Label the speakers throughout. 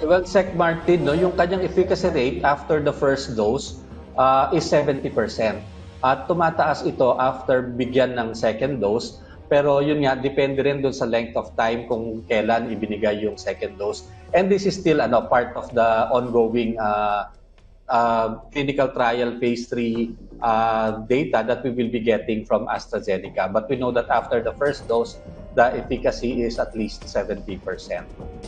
Speaker 1: Well, Sec Martin, no, yung kanyang efficacy rate after the first dose is 70%. At tumataas ito after bigyan ng second dose. Pero yun nga, depende rin dun sa length of time kung kailan ibinigay yung second dose. And this is still part of the ongoing clinical trial phase 3 data that we will be getting from AstraZeneca. But we know that after the first dose, the efficacy is at least 70%.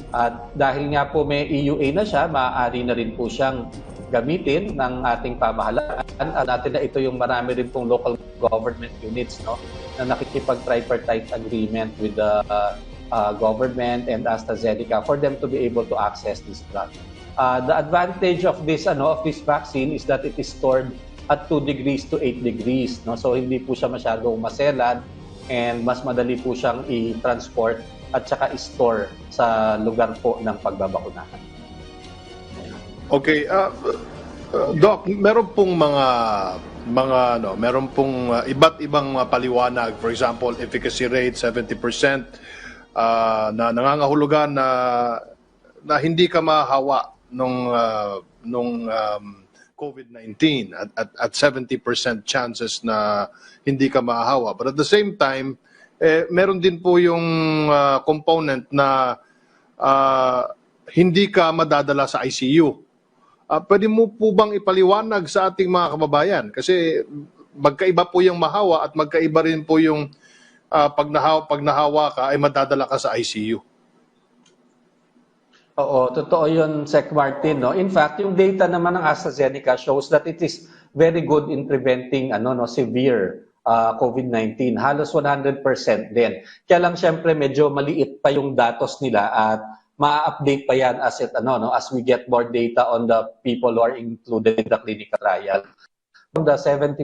Speaker 1: At dahil nga po may EUA na siya, maaari na rin po siyang gamitin ng ating pamahalaan. Natin na ito yung marami rin pong local government units, no, na nakikipag-tripartite agreement with the government and AstraZeneca for them to be able to access this drug. The advantage of this vaccine is that it is stored at 2 degrees to 8 degrees, no? So hindi po siya masyadong maselan and mas madali po siyang i-transport at saka i-store sa lugar po ng pagbabakunahan.
Speaker 2: Okay, Doc, meron pong meron pong iba't ibang paliwanag, for example, efficacy rate 70%, na nangangahulugan na hindi ka mahawa nung COVID-19 at 70% chances na hindi ka mahawa. But at the same time, meron din po yung component na hindi ka madadala sa ICU. Pwede mo po bang ipaliwanag sa ating mga kababayan? Kasi magkaiba po yung mahawa at magkaiba rin po yung pag nahawa ka ay madadala ka sa ICU.
Speaker 1: Oo, totoo yun, Sec Martin, no? In fact, yung data naman ng AstraZeneca shows that it is very good in preventing severe COVID-19. Halos 100% din. Kaya lang syempre medyo maliit pa yung datos nila at ma-update pa yan as we get more data on the people who are included in the clinical trial. The 70%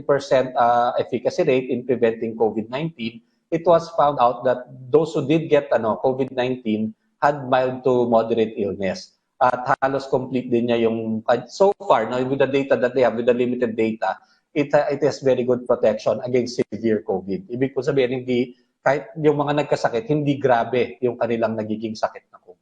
Speaker 1: efficacy rate in preventing COVID-19, it was found out that those who did get COVID-19 had mild to moderate illness. At halos complete din niya yung, so far, with the data that they have, with the limited data, it has very good protection against severe COVID. Ibig po sabihin, kahit yung mga nagkasakit, hindi grabe yung kanilang nagiging sakit na COVID.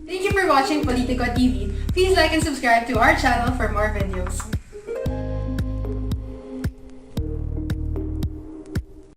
Speaker 3: Thank you for watching Politico TV. Please like and subscribe to our channel for more videos.